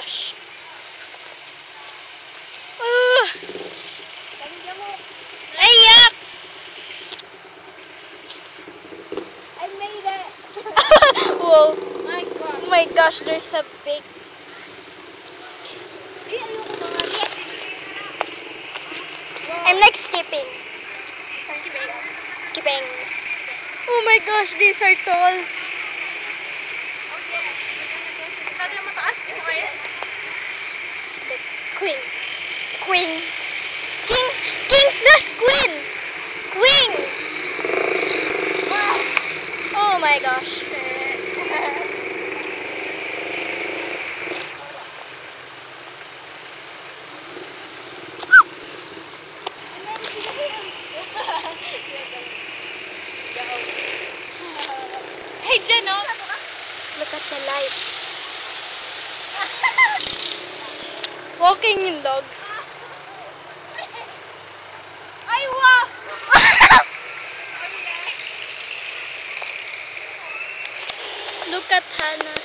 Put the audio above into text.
gosh. Ayak! I made it. Whoa. My God. Oh my gosh, there's a big... I'm like skipping. Skipping. Oh my gosh, these are tall. The queen. Queen. King. King plus queen. Queen. Oh my gosh. Hey, Jen, oh. Look at the lights. Walking in dogs. Ay, wow. Look at Hannah.